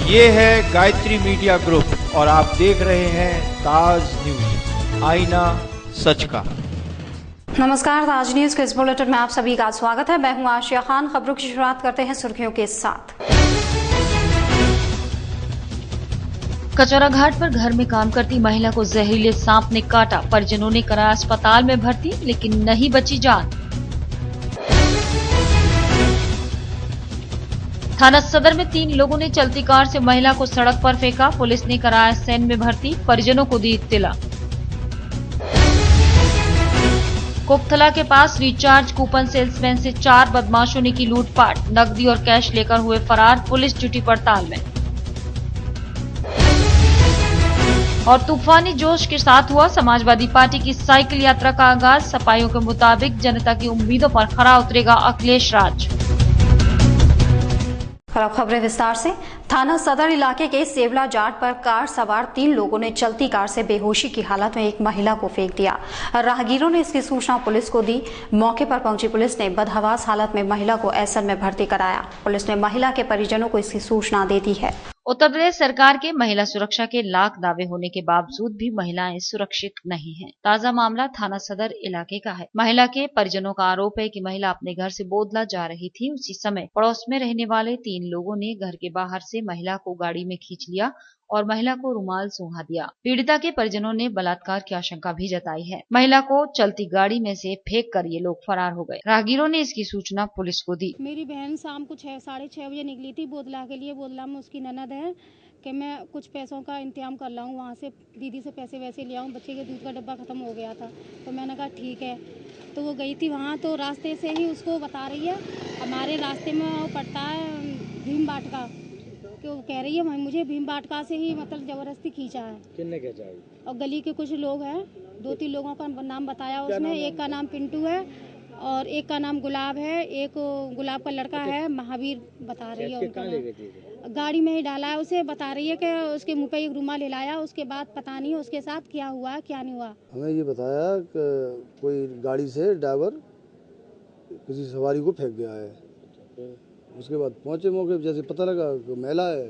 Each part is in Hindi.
ये है गायत्री मीडिया ग्रुप और आप देख रहे हैं ताज न्यूज, आईना सच का। नमस्कार, ताज न्यूज के इस बुलेटिन में आप सभी का स्वागत है। मैं हूं आशिया खान। खबरों की शुरुआत करते हैं सुर्खियों के साथ। कचौरा घाट पर घर में काम करती महिला को जहरीले सांप ने काटा। परिजनों ने कराया अस्पताल में भर्ती, लेकिन नहीं बची जान। थाना सदर में 3 लोगों ने चलती कार से महिला को सड़क पर फेंका। पुलिस ने कराया सैन में भर्ती, परिजनों को दी इत्तिला। कोकथला के पास रिचार्ज कूपन सेल्समैन से 4 बदमाशों ने की लूटपाट। नकदी और कैश लेकर हुए फरार, पुलिस जुटी पड़ताल में। और तूफानी जोश के साथ हुआ समाजवादी पार्टी की साइकिल यात्रा का आगाज। सपाइयों के मुताबिक जनता की उम्मीदों पर खरा उतरेगा अखिलेश राज। खबरें विस्तार से। थाना सदर इलाके के सेवला जाट पर कार सवार 3 लोगों ने चलती कार से बेहोशी की हालत में एक महिला को फेंक दिया। राहगीरों ने इसकी सूचना पुलिस को दी। मौके पर पहुंची पुलिस ने बदहवास हालत में महिला को एसएन में भर्ती कराया। पुलिस ने महिला के परिजनों को इसकी सूचना दे दी है। उत्तर प्रदेश सरकार के महिला सुरक्षा के लाख दावे होने के बावजूद भी महिलाएं सुरक्षित नहीं हैं। ताजा मामला थाना सदर इलाके का है। महिला के परिजनों का आरोप है कि महिला अपने घर से बोदला जा रही थी। उसी समय पड़ोस में रहने वाले 3 लोगों ने घर के बाहर से महिला को गाड़ी में खींच लिया और महिला को रुमाल सूंघा दिया। पीड़िता के परिजनों ने बलात्कार की आशंका भी जताई है। महिला को चलती गाड़ी में से फेंक कर ये लोग फरार हो गए। राहगीरों ने इसकी सूचना पुलिस को दी। मेरी बहन शाम को 6-6:30 बजे निकली थी बोदला के लिए। बोदला में उसकी ननद है कि मैं कुछ पैसों का इंतजाम कर लाऊं, वहाँ से दीदी से पैसे वैसे ले आऊँ। बच्चे के दूध का डब्बा खत्म हो गया था तो मैंने कहा ठीक है। तो वो गई थी वहाँ, तो रास्ते से ही उसको बता रही है, हमारे रास्ते में वो पड़ता है भीम बाटका, कि वो कह रही है मुझे भीम बाटका से ही मतलब ज़बरदस्ती खींचा है। किसने खींचा है? और गली के कुछ लोग हैं, 2-3 लोगों का नाम बताया उसने। एक का नाम पिंटू है और एक का नाम गुलाब है। एक गुलाब का लड़का है महावीर, बता रही है उनका नाम। गाड़ी में ही डाला है उसे, बता रही है कि उसके मुंह पे एक रुमाल हिलाया। उसके बाद पता नहीं उसके साथ क्या हुआ क्या नहीं हुआ। हमें ये बताया कि कोई गाड़ी से ड्राइवर किसी सवारी को फेंक गया है। उसके बाद पहुंचे मौके, जैसे पता लगा कि महिला है,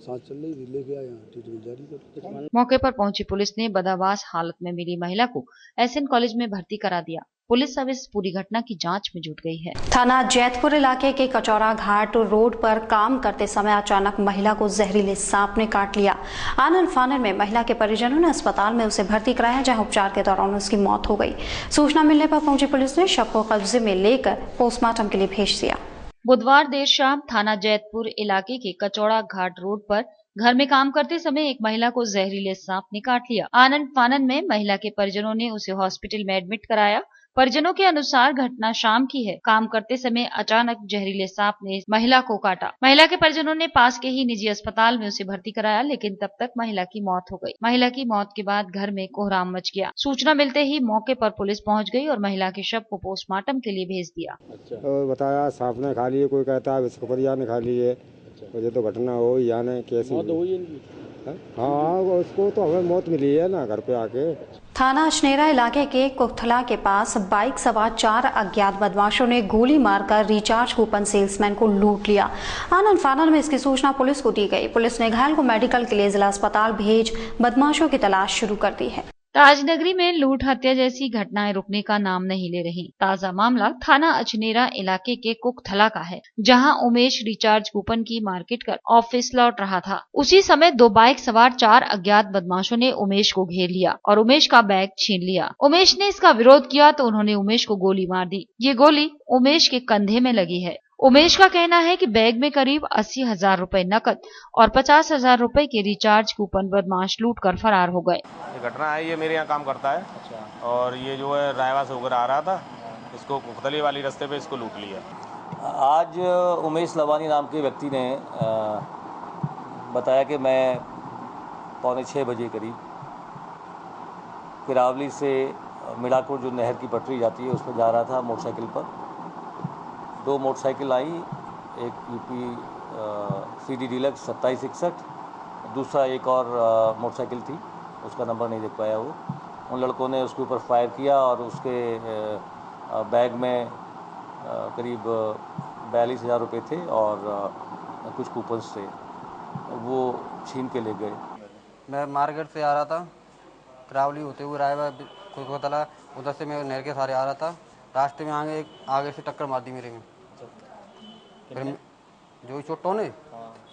सांस चल रही थी, लेके आए, यहाँ ट्रीटमेंट जारी कर। मौके पर पहुंची पुलिस ने बदहवास हालत में मिली महिला को एसएन कॉलेज में भर्ती करा दिया। पुलिस अब इस पूरी घटना की जांच में जुट गई है। थाना जैतपुर इलाके के कचौरा घाट रोड पर काम करते समय अचानक महिला को जहरीले सांप ने काट लिया। आनन फानन में महिला के परिजनों ने अस्पताल में उसे भर्ती कराया, जहां उपचार के दौरान उसकी मौत हो गई। सूचना मिलने पर पहुंची पुलिस ने शव को कब्जे में लेकर पोस्टमार्टम के लिए भेज दिया। बुधवार देर शाम थाना जैतपुर इलाके के कचौड़ा घाट रोड पर घर में काम करते समय एक महिला को जहरीले सांप ने काट लिया। आनंद फानन में महिला के परिजनों ने उसे हॉस्पिटल में एडमिट कराया। परिजनों के अनुसार घटना शाम की है। काम करते समय अचानक जहरीले सांप ने महिला को काटा। महिला के परिजनों ने पास के ही निजी अस्पताल में उसे भर्ती कराया, लेकिन तब तक महिला की मौत हो गई। महिला की मौत के बाद घर में कोहराम मच गया। सूचना मिलते ही मौके पर पुलिस पहुंच गई और महिला के शव को पोस्टमार्टम के लिए भेज दिया। और बताया सांप ने खा लिए, कोई कहता है विस्फोटया ने खा लिए। मुझे तो घटना हो यानी कैसी मौत हुई इनकी? हाँ, उसको तो हमें मौत मिली है ना घर पे आके। थाना अछनेरा इलाके के कोकथला के पास बाइक सवार 4 अज्ञात बदमाशों ने गोली मारकर रिचार्ज कूपन सेल्समैन को लूट लिया। आनंद फानन में इसकी सूचना पुलिस को दी गई। पुलिस ने घायल को मेडिकल के लिए जिला अस्पताल भेज बदमाशों की तलाश शुरू कर दी है। ताजनगरी में लूट हत्या जैसी घटनाएं रुकने का नाम नहीं ले रही। ताजा मामला थाना अछनेरा इलाके के कोकथला का है, जहां उमेश रिचार्ज कूपन की मार्केट कर ऑफिस लौट रहा था। उसी समय 2 बाइक सवार 4 अज्ञात बदमाशों ने उमेश को घेर लिया और उमेश का बैग छीन लिया। उमेश ने इसका विरोध किया तो उन्होंने उमेश को गोली मार दी। ये गोली उमेश के कंधे में लगी है। उमेश का कहना है कि बैग में करीब 80,000 रुपए नकद और 50,000 रुपए के रिचार्ज कूपन बदमाश लूट कर फरार हो गए। ये घटना है, ये मेरे यहाँ काम करता है। अच्छा। और ये जो है रायवा से होकर आ रहा था, इसको कोकथली वाली रास्ते पे इसको लूट लिया। आज उमेश लवानी नाम के व्यक्ति ने बताया कि मैं 5:45 बजे करीब किरावली से मिलापुर जो नहर की पटरी जाती है उस पर जा रहा था मोटरसाइकिल पर। 2 मोटरसाइकिल आई, एक यूपी CD डीलक्स 2761, दूसरा एक और मोटरसाइकिल थी, उसका नंबर नहीं देख पाया वो। उन लड़कों ने उसके ऊपर फायर किया और उसके बैग में करीब 42,000 रुपये थे और कुछ कूपन्स थे। वो छीन के ले गए। मैं मार्केट से आ रहा था, करावली होते हुए रायवा कोतला, उधर से मैं नहर के सहारे आ रहा था। रास्ते में आगे से टक्कर मार दी मेरे में। फिर जो चोटों ने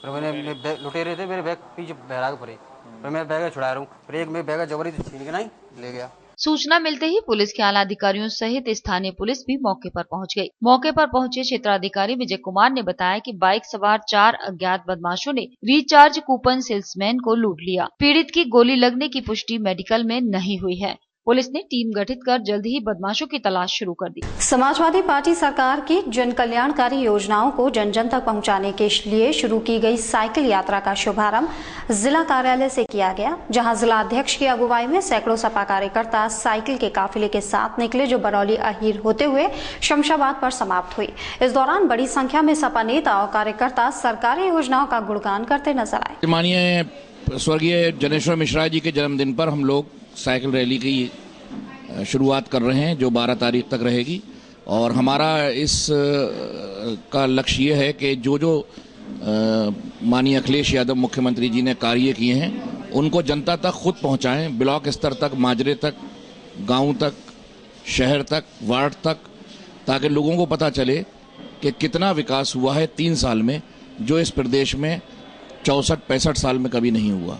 फिर मैंने लुटेरे थे, मेरे बैग पीछे बहरा के पड़े, फिर मैं बैग छुड़ा रहा हूँ, फिर एक मेरे बैग जबरी से छीन के नहीं ले गया। सूचना मिलते ही पुलिस के आला अधिकारियों सहित स्थानीय पुलिस भी मौके पर पहुंच गई। मौके पर पहुंचे क्षेत्राधिकारी विजय कुमार ने बताया कि बाइक सवार 4 अज्ञात बदमाशों ने रिचार्ज कूपन सेल्समैन को लूट लिया। पीड़ित की गोली लगने की पुष्टि मेडिकल में नहीं हुई है। पुलिस ने टीम गठित कर जल्द ही बदमाशों की तलाश शुरू कर दी। समाजवादी पार्टी सरकार की जन कल्याणकारी योजनाओं को जन जन तक पहुंचाने के लिए शुरू की गई साइकिल यात्रा का शुभारंभ जिला कार्यालय से किया गया, जहां जिला अध्यक्ष की अगुवाई में सैकड़ों सपा कार्यकर्ता साइकिल के काफिले के साथ निकले, जो बरौली अहीर होते हुए शमशाबाद पर समाप्त हुई। इस दौरान बड़ी संख्या में सपा नेता और कार्यकर्ता सरकारी योजनाओं का गुणगान करते नजर आए। माननीय स्वर्गीय जनेश्वर मिश्रा जी के जन्मदिन पर हम लोग साइकिल रैली की शुरुआत कर रहे हैं, जो 12 तारीख तक रहेगी। और हमारा इस का लक्ष्य ये है कि जो माननीय अखिलेश यादव मुख्यमंत्री जी ने कार्य किए हैं उनको जनता तक खुद पहुंचाएं, ब्लॉक स्तर तक, माजरे तक, गांव तक, शहर तक, वार्ड तक, ताकि लोगों को पता चले कि कितना विकास हुआ है 3 साल में, जो इस प्रदेश में 64-65 साल में कभी नहीं हुआ।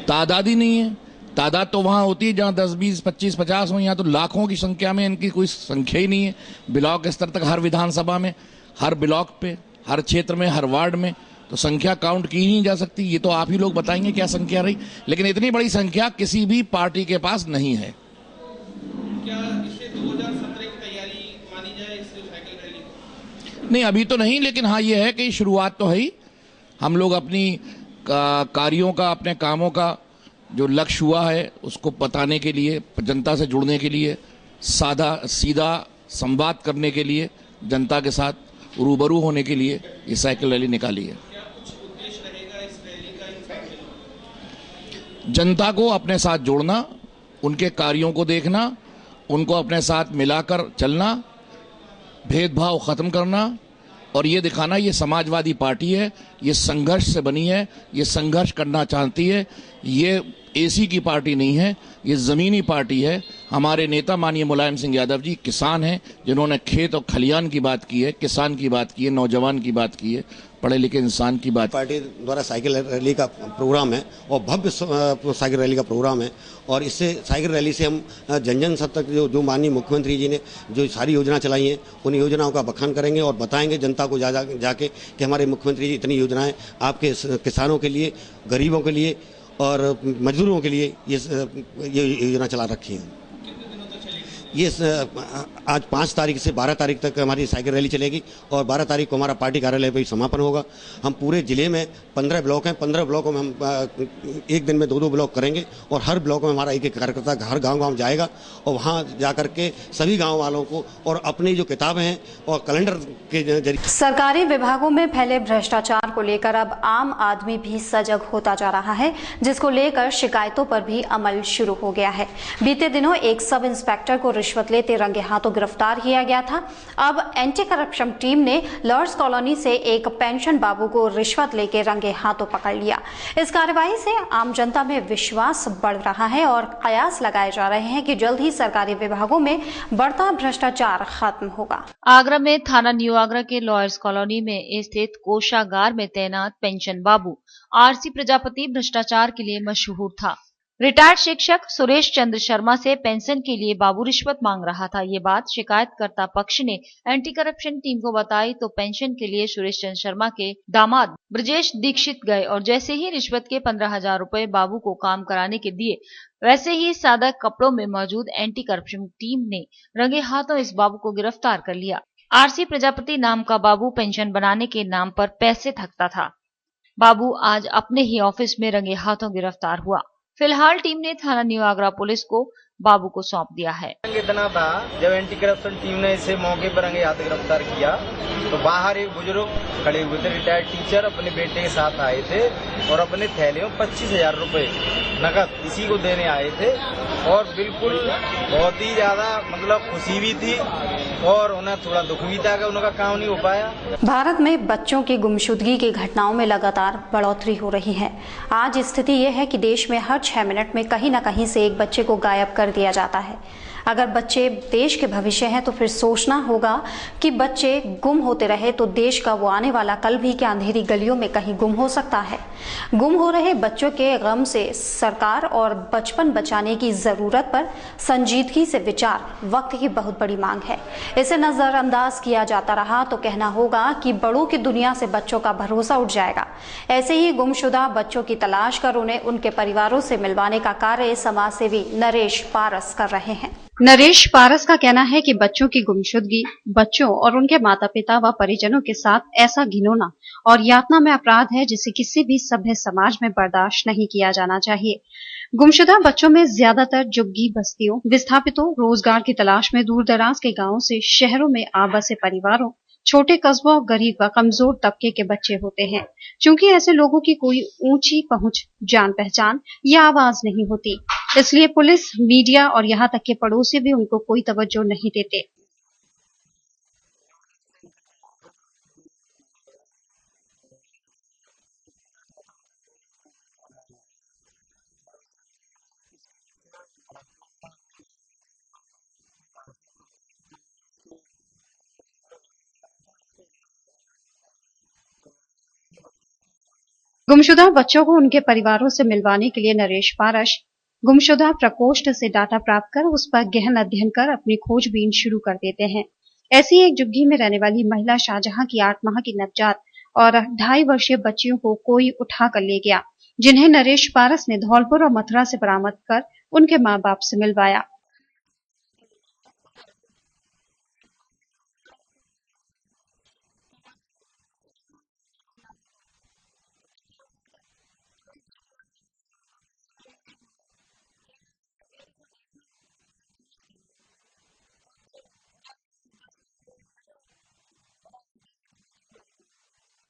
तादाद ही नहीं है। तादाद तो वहाँ होती है जहाँ 10, 20, 25, 50 हो, यहाँ तो लाखों की संख्या में इनकी कोई संख्या ही नहीं है। ब्लॉक स्तर तक, हर विधानसभा में, हर ब्लॉक पे, हर क्षेत्र में, हर वार्ड में तो संख्या काउंट की नहीं जा सकती। ये तो आप ही लोग बताएंगे क्या संख्या रही, लेकिन इतनी बड़ी संख्या किसी भी पार्टी के पास नहीं है। क्या इसे 2017 की तैयारी मानी जाए इस साइकिल रैली को? नहीं, अभी तो नहीं, लेकिन हाँ ये है कि शुरुआत तो है ही। हम लोग अपनी कार्यों का, अपने कामों का जो लक्ष्य हुआ है उसको बताने के लिए, जनता से जुड़ने के लिए, सीधा संवाद करने के लिए, जनता के साथ रूबरू होने के लिए ये साइकिल रैली निकाली है। क्या कुछ उद्देश्य रहेगा इस रैली का इन साइकिल? जनता को अपने साथ जोड़ना, उनके कार्यों को देखना, उनको अपने साथ मिलाकर चलना, भेदभाव खत्म करना और ये दिखाना ये समाजवादी पार्टी है, ये संघर्ष से बनी है, ये संघर्ष करना चाहती है, ये एसी की पार्टी नहीं है, ये जमीनी पार्टी है। हमारे नेता माननीय मुलायम सिंह यादव जी किसान हैं, जिन्होंने खेत और खलियान की बात की है, किसान की बात की है, नौजवान की बात की है, पढ़े लिखे इंसान की बात। पार्टी द्वारा साइकिल रैली का प्रोग्राम है और भव्य साइकिल रैली का प्रोग्राम है, और इससे साइकिल रैली से हम जन जन सब तक जो माननीय मुख्यमंत्री जी ने जो सारी योजना चलाई हैं उन योजनाओं का बखान करेंगे और बताएंगे जनता को जाके कि हमारे मुख्यमंत्री जी इतनी योजनाएं आपके किसानों के लिए, गरीबों के लिए और मजदूरों के लिए ये योजना चला रखी है। ये आज 5 तारीख से 12 तारीख तक हमारी साइकिल रैली चलेगी और 12 तारीख को हमारा पार्टी कार्यालय पर समापन होगा। हम पूरे जिले में 15 ब्लॉक हैं, 15 ब्लॉकों में हम एक दिन में 2-2 ब्लॉक करेंगे और हर ब्लॉक में हमारा एक कार्यकर्ता हर गांव जाएगा और वहां जाकर के सभी गांव वालों को और अपनी जो किताबें हैं और कैलेंडर के जरिए। सरकारी विभागों में फैले भ्रष्टाचार को लेकर अब आम आदमी भी सजग होता जा रहा है, जिसको लेकर शिकायतों पर भी अमल शुरू हो गया है। बीते दिनों एक सब इंस्पेक्टर को रिश्वत लेते रंगे हाथों गिरफ्तार किया गया था। अब एंटी करप्शन टीम ने लॉर्ड्स कॉलोनी से एक पेंशन बाबू को रिश्वत लेके रंगे हाथों पकड़ लिया। इस कार्रवाई से आम जनता में विश्वास बढ़ रहा है और कयास लगाए जा रहे हैं कि जल्द ही सरकारी विभागों में बढ़ता भ्रष्टाचार खत्म होगा। आगरा में थाना न्यू आगरा के लॉयर्स कॉलोनी में स्थित कोषागार में तैनात पेंशन बाबू आरसी प्रजापति भ्रष्टाचार के लिए मशहूर था। रिटायर्ड शिक्षक सुरेश चंद्र शर्मा से पेंशन के लिए बाबू रिश्वत मांग रहा था। ये बात शिकायतकर्ता पक्ष ने एंटी करप्शन टीम को बताई तो पेंशन के लिए सुरेश चंद्र शर्मा के दामाद ब्रजेश दीक्षित गए और जैसे ही रिश्वत के 15,000 रुपए बाबू को काम कराने के दिए, वैसे ही सादा कपड़ों में मौजूद एंटी करप्शन टीम ने रंगे हाथों इस बाबू को गिरफ्तार कर लिया। आरसी प्रजापति नाम का बाबू पेंशन बनाने के नाम पर पैसे ठगता था। बाबू आज अपने ही ऑफिस में रंगे हाथों गिरफ्तार हुआ। फिलहाल टीम ने थाना न्यू आगरा पुलिस को बाबू को सौंप दिया है। इतना था जब एंटी करप्शन टीम ने इसे मौके पर रंगे हाथ गिरफ्तार किया तो बाहर एक बुजुर्ग खड़े हुए थे, रिटायर्ड टीचर अपने बेटे के साथ आए थे और अपने थैले में 25,000 रुपए नकद इसी को देने आए थे और बिल्कुल बहुत ही ज्यादा मतलब खुशी भी थी और उन्हें थोड़ा दुख भी था कि उनका काम नहीं हो पाया। भारत में बच्चों की गुमशुदगी की घटनाओं में लगातार बढ़ोतरी हो रही है। आज स्थिति यह है कि देश में हर 6 मिनट में कहीं न कहीं से एक बच्चे को गायब कर दिया जाता है। अगर बच्चे देश के भविष्य हैं तो फिर सोचना होगा कि बच्चे गुम होते रहे तो देश का वो आने वाला कल भी क्या अंधेरी गलियों में कहीं गुम हो सकता है। गुम हो रहे बच्चों के गम से सरकार और बचपन बचाने की जरूरत पर संजीदगी से विचार वक्त की बहुत बड़ी मांग है। इसे नजरअंदाज किया जाता रहा तो कहना होगा कि बड़ों की दुनिया से बच्चों का भरोसा उठ जाएगा। ऐसे ही गुमशुदा बच्चों की तलाश कर उन्हें उनके परिवारों से मिलवाने का कार्य समाजसेवी नरेश पारस कर रहे हैं। नरेश पारस का कहना है कि बच्चों की गुमशुदगी बच्चों और उनके माता पिता व परिजनों के साथ ऐसा घिनौना और यातनामय अपराध है जिसे किसी भी सभ्य समाज में बर्दाश्त नहीं किया जाना चाहिए। गुमशुदा बच्चों में ज्यादातर झुग्गी बस्तियों, विस्थापितों, रोजगार की तलाश में दूर दराज के गांवों से शहरों में आ बसे परिवारों, छोटे कस्बों और गरीब व कमजोर तबके के बच्चे होते हैं। चूंकि ऐसे लोगों की कोई ऊंची पहुंच, जान पहचान या आवाज नहीं होती, इसलिए पुलिस, मीडिया और यहाँ तक के पड़ोसी भी उनको कोई तवज्जो नहीं देते। गुमशुदा बच्चों को उनके परिवारों से मिलवाने के लिए नरेश पारस गुमशुदा प्रकोष्ठ से डाटा प्राप्त कर उस पर गहन अध्ययन कर अपनी खोजबीन शुरू कर देते हैं। ऐसी एक झुग्गी में रहने वाली महिला शाहजहां की 8 माह की नवजात और 2.5 वर्षीय बच्चियों को कोई उठा कर ले गया, जिन्हें नरेश पारस ने धौलपुर और मथुरा से बरामद कर उनके मां बाप से मिलवाया।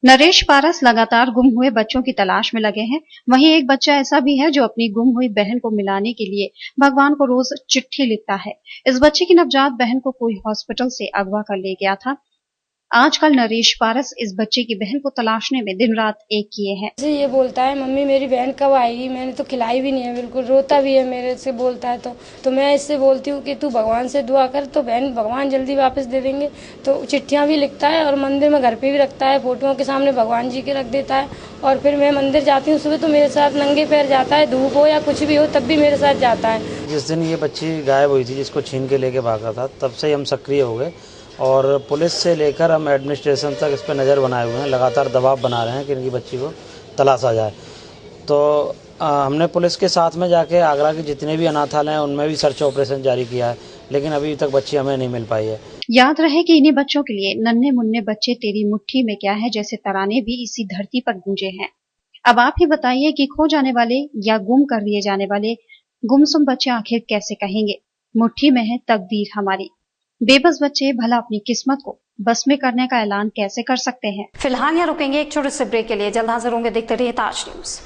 नरेश पारस लगातार गुम हुए बच्चों की तलाश में लगे हैं। वहीं एक बच्चा ऐसा भी है जो अपनी गुम हुई बहन को मिलाने के लिए भगवान को रोज चिट्ठी लिखता है। इस बच्चे की नवजात बहन को कोई हॉस्पिटल से अगवा कर ले गया था। आजकल नरेश पारस इस बच्चे की बहन को तलाशने में दिन रात एक किए हैं। ये बोलता है मम्मी मेरी बहन कब आएगी, मैंने तो खिलाई भी नहीं है, बिल्कुल रोता भी है मेरे से बोलता है तो मैं इससे बोलती हूँ कि तू भगवान से दुआ कर तो बहन भगवान जल्दी वापस दे देंगे। तो चिट्ठियाँ भी लिखता है और मंदिर में घर पे भी रखता है, फोटोओं के सामने भगवान जी के रख देता है। और फिर मैं मंदिर जाती हूँ सुबह तो मेरे साथ नंगे पैर जाता है, धूप हो या कुछ भी हो तब भी मेरे साथ जाता है। जिस दिन ये बच्ची गायब हुई थी, जिसको छीन के लेके भागा था, तब से हम सक्रिय हो गए और पुलिस से लेकर हम एडमिनिस्ट्रेशन तक इस पर नज़र बनाए हुए हैं। लगातार दबाव बना रहे हैं कि इनकी बच्ची को तलाशा जाए। तो हमने पुलिस के साथ में जाके आगरा के जितने भी अनाथालय हैं उनमें भी सर्च ऑपरेशन जारी किया है, लेकिन अभी तक बच्ची हमें नहीं मिल पाई है। याद रहे कि इन्हीं बच्चों के लिए नन्हे मुन्ने बच्चे तेरी मुट्ठी में क्या है जैसे तराने भी इसी धरती पर गूंजे हैं। अब आप ही बताइए कि खो जाने वाले या गुम कर लिए जाने वाले गुमसुम बच्चे आखिर कैसे कहेंगे मुट्ठी में है तकदीर हमारी। बेबस बच्चे भला अपनी किस्मत को बस में करने का ऐलान कैसे कर सकते हैं। फिलहाल यहाँ रुकेंगे एक छोटे से ब्रेक के लिए। जल्द हाजिर होंगे, देखते रहिए ताज न्यूज।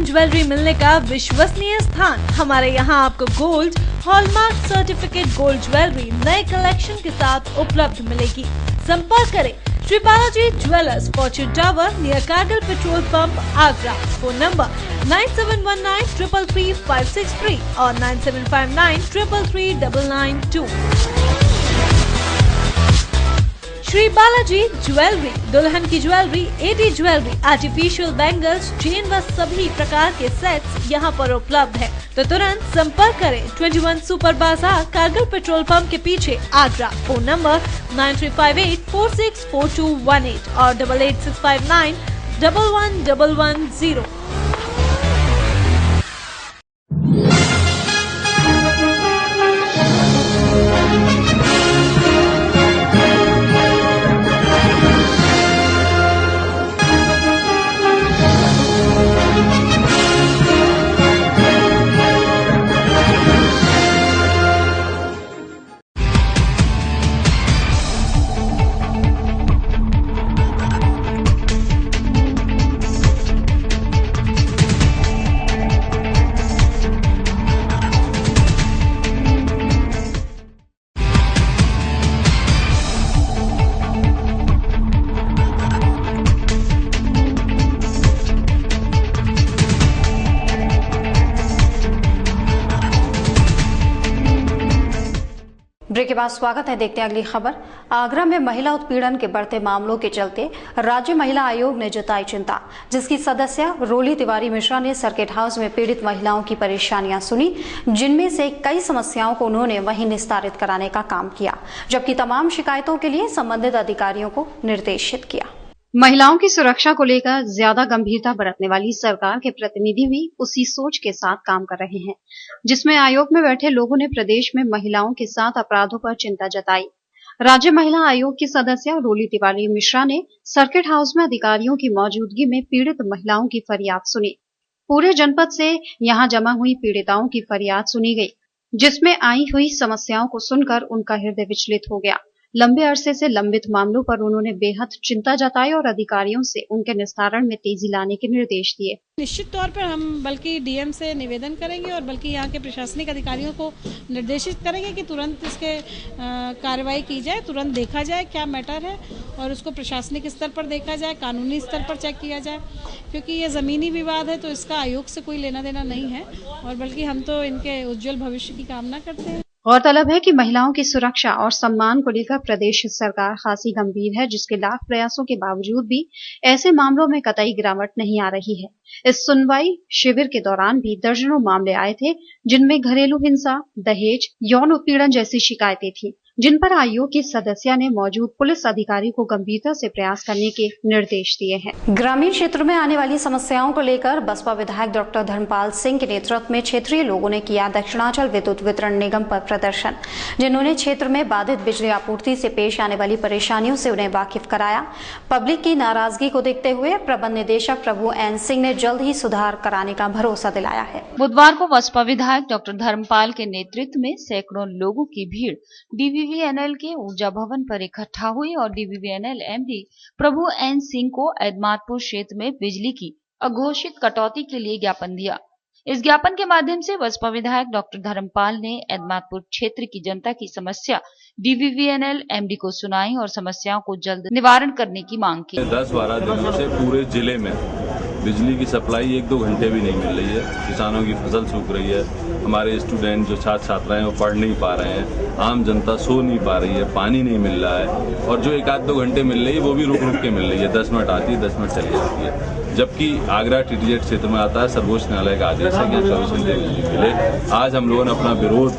ज्वेलरी मिलने का विश्वसनीय स्थान। हमारे यहाँ आपको gold, hallmark certificate gold jewellery नए कलेक्शन के साथ उपलब्ध मिलेगी। संपर्क करें Shri Balaji jewellers, fortune tower near Kargil petrol pump, Agra. Phone number 9719333563 और 9759333992। श्री बालाजी ज्वेलरी, दुल्हन की ज्वेलरी, AD jewellery, artificial bangles, chain व सभी प्रकार के सेट्स यहाँ पर उपलब्ध है। तो तुरंत संपर्क करें 21 सुपर बाजार, कारगिल पेट्रोल पंप के पीछे, आगरा। फोन नंबर 9358464218 और 8865911110। ब्रेक के बाद स्वागत है। देखते हैं अगली खबर। आगरा में महिला उत्पीड़न के बढ़ते मामलों के चलते राज्य महिला आयोग ने जताई चिंता, जिसकी सदस्य रोली तिवारी मिश्रा ने सर्किट हाउस में पीड़ित महिलाओं की परेशानियां सुनी, जिनमें से कई समस्याओं को उन्होंने वहीं निस्तारित कराने का काम किया, जबकि तमाम शिकायतों के लिए संबंधित अधिकारियों को निर्देशित किया। महिलाओं की सुरक्षा को लेकर ज्यादा गंभीरता बरतने वाली सरकार के प्रतिनिधि भी उसी सोच के साथ काम कर रहे हैं, जिसमें आयोग में बैठे लोगों ने प्रदेश में महिलाओं के साथ अपराधों पर चिंता जताई। राज्य महिला आयोग की सदस्य रोली तिवारी मिश्रा ने सर्किट हाउस में अधिकारियों की मौजूदगी में पीड़ित महिलाओं की फरियाद सुनी। पूरे जनपद से यहां जमा हुई पीड़िताओं की फरियाद सुनी गई, जिसमें आई हुई समस्याओं को सुनकर उनका हृदय विचलित हो गया। लंबे अरसे से लंबित मामलों पर उन्होंने बेहद चिंता जताई और अधिकारियों से उनके निस्तारण में तेजी लाने के निर्देश दिए। निश्चित तौर पर हम बल्कि डीएम से निवेदन करेंगे और बल्कि यहाँ के प्रशासनिक अधिकारियों को निर्देशित करेंगे कि तुरंत इसके कार्रवाई की जाए, तुरंत देखा जाए क्या मैटर है और उसको प्रशासनिक स्तर पर देखा जाए, कानूनी स्तर पर चेक किया जाए, क्योंकि ये ज़मीनी विवाद है तो इसका आयोग से कोई लेना देना नहीं है और बल्कि हम तो इनके उज्जवल भविष्य की कामना करते हैं। गौरतलब है कि महिलाओं की सुरक्षा और सम्मान को लेकर प्रदेश सरकार खासी गंभीर है, जिसके लाख प्रयासों के बावजूद भी ऐसे मामलों में कतई गिरावट नहीं आ रही है। इस सुनवाई शिविर के दौरान भी दर्जनों मामले आए थे, जिनमें घरेलू हिंसा, दहेज, यौन उत्पीड़न जैसी शिकायतें थी, जिन पर आयोग की सदस्य ने मौजूद पुलिस अधिकारी को गंभीरता से प्रयास करने के निर्देश दिए हैं। ग्रामीण क्षेत्र में आने वाली समस्याओं को लेकर बसपा विधायक डॉक्टर धर्मपाल सिंह के नेतृत्व में क्षेत्रीय लोगों ने किया दक्षिणांचल विद्युत वितरण निगम पर प्रदर्शन, जिन्होंने क्षेत्र में बाधित बिजली आपूर्ति से पेश आने वाली परेशानियों से उन्हें वाकिफ कराया। पब्लिक की नाराजगी को देखते हुए प्रबंध निदेशक प्रभु एन सिंह ने जल्द ही सुधार कराने का भरोसा दिलाया है। बुधवार को बसपा विधायक डॉक्टर धर्मपाल के नेतृत्व में सैकड़ों लोगों की भीड़ डीवीवीएनएल के ऊर्जा भवन पर इकट्ठा हुई और डीवीवीएनएल एमडी प्रभु एन सिंह को एदमातपुर क्षेत्र में बिजली की अघोषित कटौती के लिए ज्ञापन दिया। इस ज्ञापन के माध्यम से बसपा विधायक डॉक्टर धर्मपाल ने एदमातपुर क्षेत्र की जनता की समस्या डीवीवीएनएल एमडी को सुनाई और समस्याओं को जल्द निवारण करने की मांग की। 10-12 दिनों से पूरे जिले में बिजली की सप्लाई 1-2 घंटे भी नहीं मिल रही है। किसानों की फसल सूख रही है, हमारे स्टूडेंट जो छात्र छात्राएं वो पढ़ नहीं पा रहे हैं, आम जनता सो नहीं पा रही है, पानी नहीं मिल रहा है और जो 1-2 घंटे मिल रही है वो भी रुक रुक के मिल रही है। 10 मिनट आती है, 10 मिनट चली जाती है। जबकि आगरा टीटीजेड क्षेत्र में आता है, सर्वोच्च न्यायालय का आदेश है कि 24 घंटे बिजली मिले। आज हम लोगों ने अपना विरोध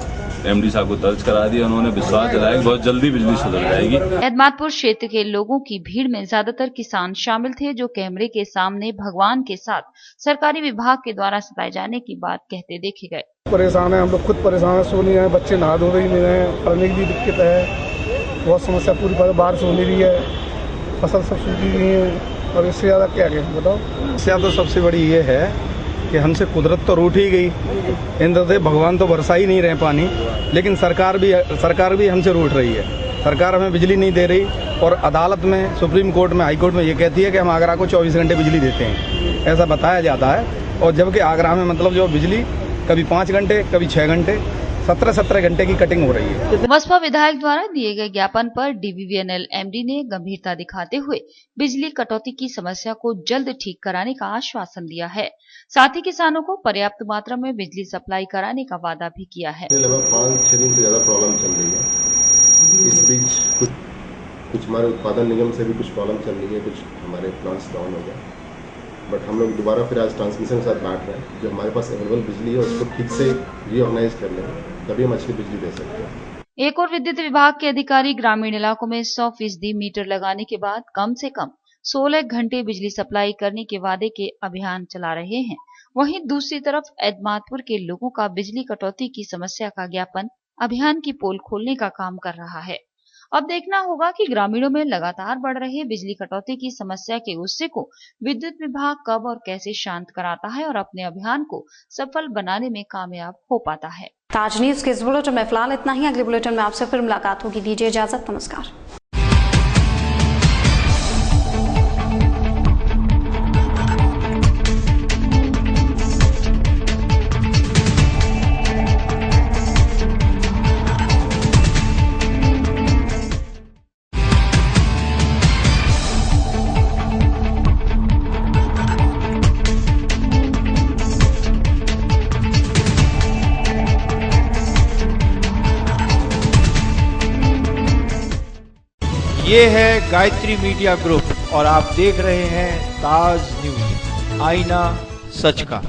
एमडी साहब को दर्ज करा दिया। उन्होंने विश्वास दिलाया कि बहुत जल्दी बिजली सुधर जाएगी। एदमातपुर क्षेत्र के लोगों की भीड़ में ज्यादातर किसान शामिल थे, जो कैमरे के सामने भगवान के साथ सरकारी विभाग के द्वारा सताए जाने की बात कहते देखे गए। परेशान है, हम लोग खुद परेशान है, सो नहीं है, बच्चे नहा धो रही नहीं है, पढ़ने की भी दिक्कत है, बहुत समस्या पूरी बारिश हो नहीं रही है, फसल सब सूखी हुई है और इससे ज्यादा क्या कहें बताओ। समस्या तो सबसे बड़ी ये है कि हमसे कुदरत तो रूठ ही गई, इंद्रदेव भगवान तो बरसा ही नहीं रहे पानी, लेकिन सरकार भी हमसे रूठ रही है। सरकार हमें बिजली नहीं दे रही और अदालत में, सुप्रीम कोर्ट में, हाई कोर्ट में ये कहती है कि हम आगरा को 24 घंटे बिजली देते हैं, ऐसा बताया जाता है। और जबकि आगरा में मतलब जो बिजली कभी 5 घंटे कभी 6 घंटे 17 घंटे की कटिंग हो रही है। बसपा विधायक द्वारा दिए गए ज्ञापन पर डीवीवीएनएल एमडी ने गंभीरता दिखाते हुए बिजली कटौती की समस्या को जल्द ठीक कराने का आश्वासन दिया है। साथ ही किसानों को पर्याप्त मात्रा में बिजली सप्लाई कराने का वादा भी किया है। लगभग 5-6 दिन से ज्यादा प्रॉब्लम चल रही है। इस बीच कुछ कुछ हमारे उत्पादन निगम से भी कुछ प्रॉब्लम चल रही है, कुछ हमारे प्लांट्स डाउन हो गए, बट हम लोग दोबारा फिर आज ट्रांसमिशन के साथ बांट रहे हैं। जो हमारे पास अवेलेबल बिजली है उसको ठीक से रीऑर्गेनाइज कर लेंगे, तभी हम अच्छी बिजली दे सकते हैं। एक और विद्युत विभाग के अधिकारी ग्रामीण इलाकों में 100% मीटर लगाने के बाद कम से कम 16 घंटे बिजली सप्लाई करने के वादे के अभियान चला रहे हैं। वहीं दूसरी तरफ एदमातपुर के लोगों का बिजली कटौती की समस्या का ज्ञापन अभियान की पोल खोलने का काम कर रहा है। अब देखना होगा कि ग्रामीणों में लगातार बढ़ रहे बिजली कटौती की समस्या के गुस्से को विद्युत विभाग कब और कैसे शांत कराता है और अपने अभियान को सफल बनाने में कामयाब हो पाता है। ताज न्यूज के इस बुलेटिन में फिलहाल इतना ही। अगले बुलेटिन में आपसे फिर मुलाकात होगी। दीजिए इजाजत, नमस्कार। ये है गायत्री मीडिया ग्रुप और आप देख रहे हैं ताज न्यूज, आईना सच का।